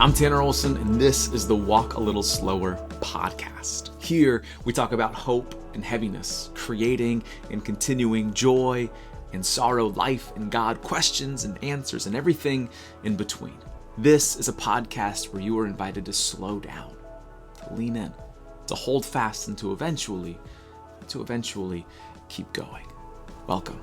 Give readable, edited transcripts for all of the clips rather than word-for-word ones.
I'm Tanner Olson, and this is the Walk a Little Slower podcast. Here, we talk about hope and heaviness, creating and continuing joy and sorrow, life and God, questions and answers, and everything in between. This is a podcast where you are invited to slow down, to lean in, to hold fast, and to eventually keep going. Welcome.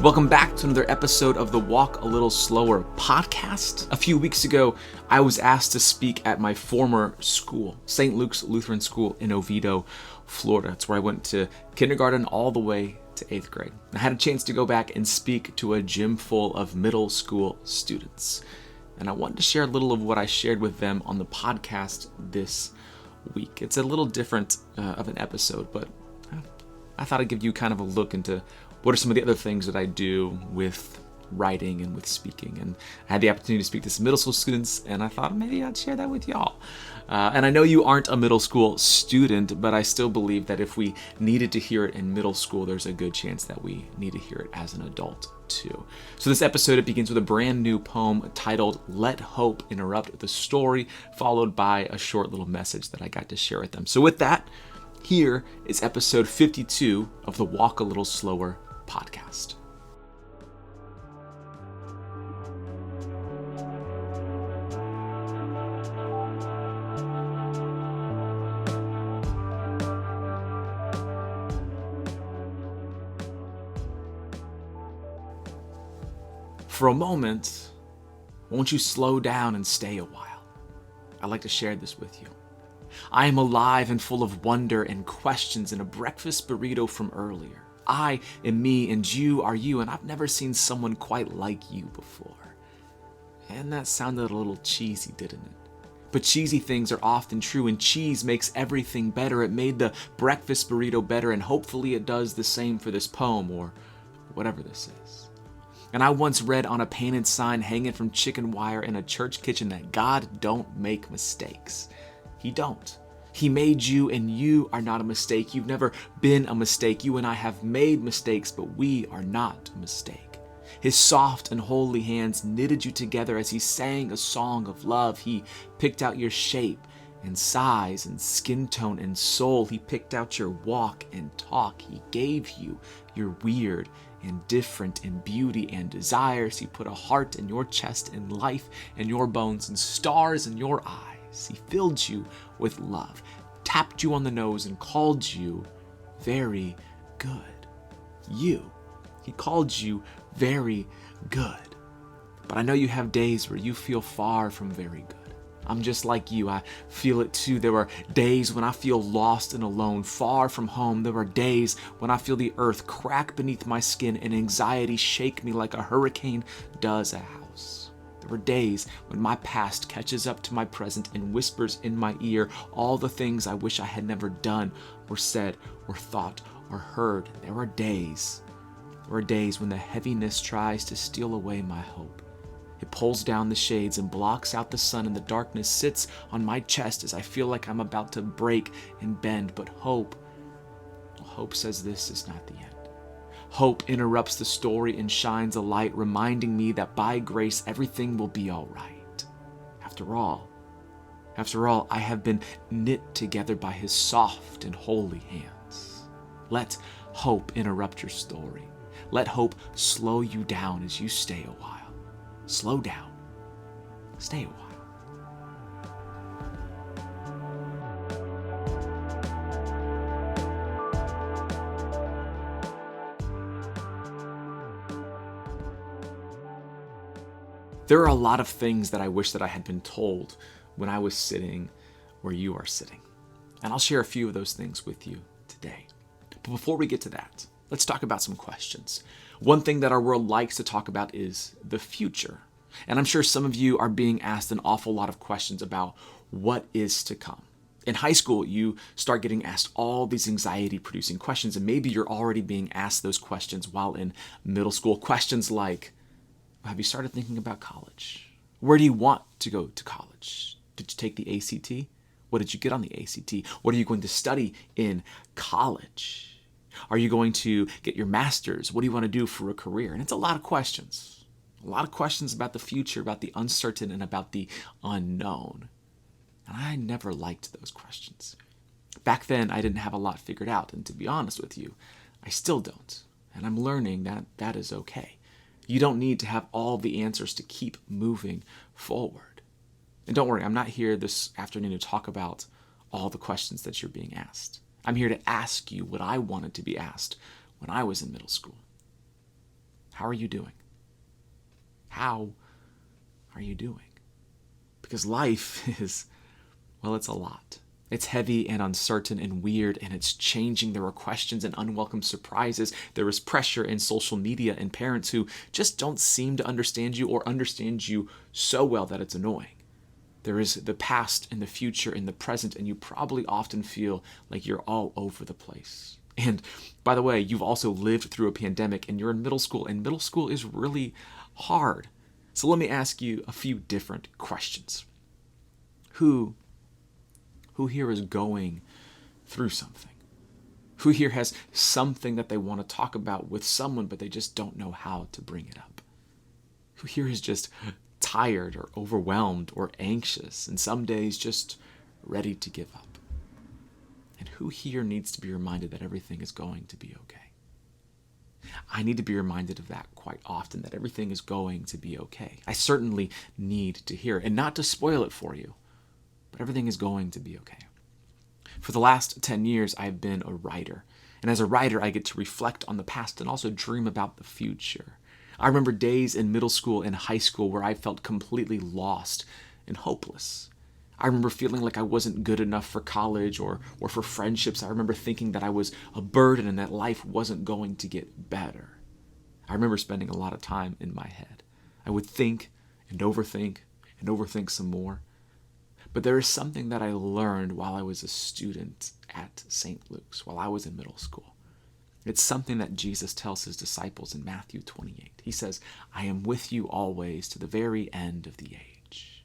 Welcome back to another episode of the Walk a Little Slower podcast. A few weeks ago, I was asked to speak at my former school, St. Luke's Lutheran School in Oviedo, Florida. It's where I went to kindergarten all the way to 8th grade. I had a chance to go back and speak to a gym full of middle school students. And I wanted to share a little of what I shared with them on the podcast this week. It's a little different of an episode, but I thought I'd give you kind of a look into what are some of the other things that I do with writing and with speaking. And I had the opportunity to speak to some middle school students, and I thought maybe I'd share that with y'all. And I know you aren't a middle school student, but I still believe that if we needed to hear it in middle school, there's a good chance that we need to hear it as an adult too. So this episode, it begins with a brand new poem titled Let Hope Interrupt the Story, followed by a short little message that I got to share with them. So with that, here is episode 52 of the Walk a Little Slower podcast. For a moment, won't you slow down and stay a while? I'd like to share this with you. I am alive and full of wonder and questions in a breakfast burrito from earlier. I am me and you are you, and I've never seen someone quite like you before. And that sounded a little cheesy, didn't it? But cheesy things are often true, and cheese makes everything better. It made the breakfast burrito better, and hopefully it does the same for this poem or whatever this is. And I once read on a painted sign hanging from chicken wire in a church kitchen that God don't make mistakes. He don't. He made you, and you are not a mistake. You've never been a mistake. You and I have made mistakes, but we are not a mistake. His soft and holy hands knitted you together as he sang a song of love. He picked out your shape and size and skin tone and soul. He picked out your walk and talk. He gave you your weird and different and beauty and desires. He put a heart in your chest and life in your bones and stars in your eyes. He filled you with love, tapped you on the nose, and called you very good. He called you very good. But I know you have days where you feel far from very good. I'm just like you. I feel it too. There are days when I feel lost and alone, far from home. There are days when I feel the earth crack beneath my skin and anxiety shake me like a hurricane does a house. There were days when my past catches up to my present and whispers in my ear all the things I wish I had never done or said or thought or heard. There were days when the heaviness tries to steal away my hope. It pulls down the shades and blocks out the sun, and the darkness sits on my chest as I feel like I'm about to break and bend. But hope says this is not the end. Hope interrupts the story and shines a light, reminding me that by grace everything will be all right. After all, I have been knit together by his soft and holy hands. Let hope interrupt your story. Let hope slow you down as you stay a while. Slow down. Stay a while. There are a lot of things that I wish that I had been told when I was sitting where you are sitting. And I'll share a few of those things with you today. But before we get to that, let's talk about some questions. One thing that our world likes to talk about is the future. And I'm sure some of you are being asked an awful lot of questions about what is to come. In high school, you start getting asked all these anxiety-producing questions, and maybe you're already being asked those questions while in middle school. Questions like, have you started thinking about college? Where do you want to go to college? Did you take the ACT? What did you get on the ACT? What are you going to study in college? Are you going to get your master's? What do you want to do for a career? And it's a lot of questions. A lot of questions about the future, about the uncertain, and about the unknown. And I never liked those questions. Back then, I didn't have a lot figured out. And to be honest with you, I still don't. And I'm learning that that is okay. You don't need to have all the answers to keep moving forward. And don't worry, I'm not here this afternoon to talk about all the questions that you're being asked. I'm here to ask you what I wanted to be asked when I was in middle school. How are you doing? How are you doing? Because life is, well, it's a lot. It's heavy and uncertain and weird, and it's changing. There are questions and unwelcome surprises. There is pressure in social media and parents who just don't seem to understand you or understand you so well that it's annoying. There is the past and the future and the present, and you probably often feel like you're all over the place. And by the way, you've also lived through a pandemic, and you're in middle school, and middle school is really hard. So let me ask you a few different questions. Who here is going through something? Who here has something that they want to talk about with someone, but they just don't know how to bring it up? Who here is just tired or overwhelmed or anxious, and some days just ready to give up? And who here needs to be reminded that everything is going to be okay? I need to be reminded of that quite often, that everything is going to be okay. I certainly need to hear it, and not to spoil it for you, but everything is going to be okay. For the last 10 years, I've been a writer. And as a writer, I get to reflect on the past and also dream about the future. I remember days in middle school and high school where I felt completely lost and hopeless. I remember feeling like I wasn't good enough for college or for friendships. I remember thinking that I was a burden and that life wasn't going to get better. I remember spending a lot of time in my head. I would think and overthink some more. But there is something that I learned while I was a student at St. Luke's, while I was in middle school. It's something that Jesus tells his disciples in Matthew 28. He says, I am with you always to the very end of the age.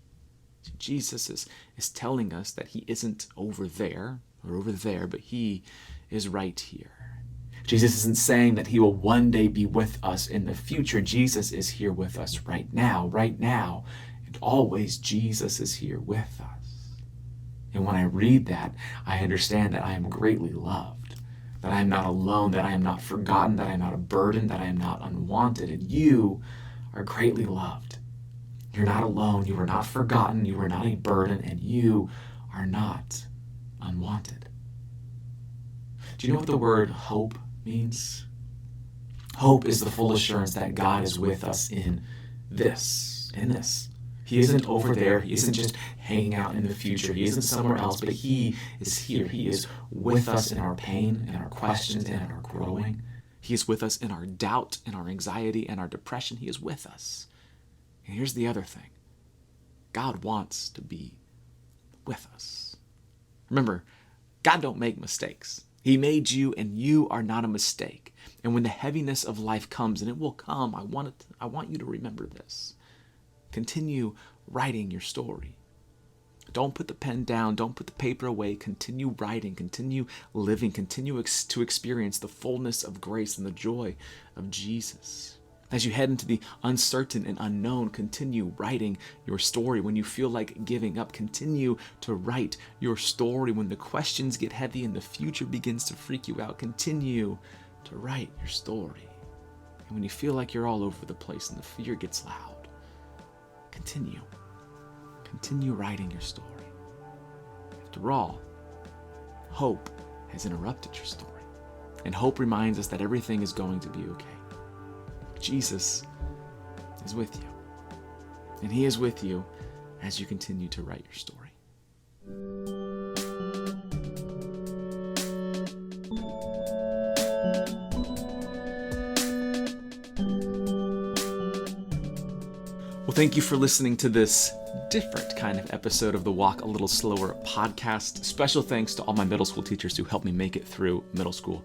So Jesus is telling us that he isn't over there, but he is right here. Jesus isn't saying that he will one day be with us in the future. Jesus is here with us right now, and always Jesus is here with us. And when I read that, I understand that I am greatly loved, that I am not alone, that I am not forgotten, that I am not a burden, that I am not unwanted, and you are greatly loved. You're not alone, you are not forgotten, you are not a burden, and you are not unwanted. Do you know what the word hope means? Hope is the full assurance that God is with us in this. He isn't over there. He isn't just hanging out in the future. He isn't somewhere else, but he is here. He is with us in our pain, in our questions, and in our growing. He is with us in our doubt, in our anxiety, and our depression. He is with us. And here's the other thing. God wants to be with us. Remember, God don't make mistakes. He made you, and you are not a mistake. And when the heaviness of life comes, and it will come, I want you to remember this. Continue writing your story. Don't put the pen down. Don't put the paper away. Continue writing. Continue living. Continue to experience the fullness of grace and the joy of Jesus. As you head into the uncertain and unknown, continue writing your story. When you feel like giving up, continue to write your story. When the questions get heavy and the future begins to freak you out, continue to write your story. And when you feel like you're all over the place and the fear gets loud, Continue writing your story. After all, hope has interrupted your story. And hope reminds us that everything is going to be okay. Jesus is with you. And he is with you as you continue to write your story. Well, thank you for listening to this different kind of episode of the Walk a Little Slower podcast. Special thanks to all my middle school teachers who helped me make it through middle school.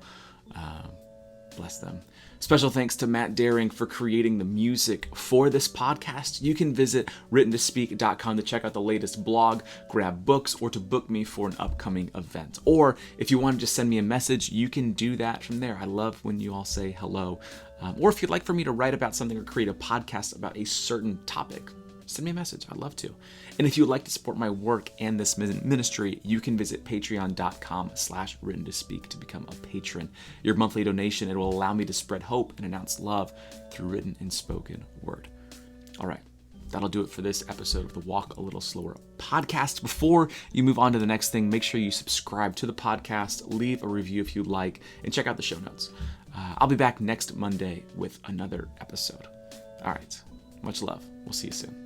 Bless them. Special thanks to Matt Daring for creating the music for this podcast. You can visit writtentospeak.com to check out the latest blog, grab books, or to book me for an upcoming event. Or if you want to just send me a message, you can do that from there. I love when you all say hello. Or if you'd like for me to write about something or create a podcast about a certain topic, send me a message. I'd love to. And if you'd like to support my work and this ministry, you can visit patreon.com/writtentospeak to become a patron. Your monthly donation, it will allow me to spread hope and announce love through written and spoken word. All right. That'll do it for this episode of the Walk a Little Slower podcast. Before you move on to the next thing, make sure you subscribe to the podcast, leave a review if you'd like, and check out the show notes. I'll be back next Monday with another episode. All right. Much love. We'll see you soon.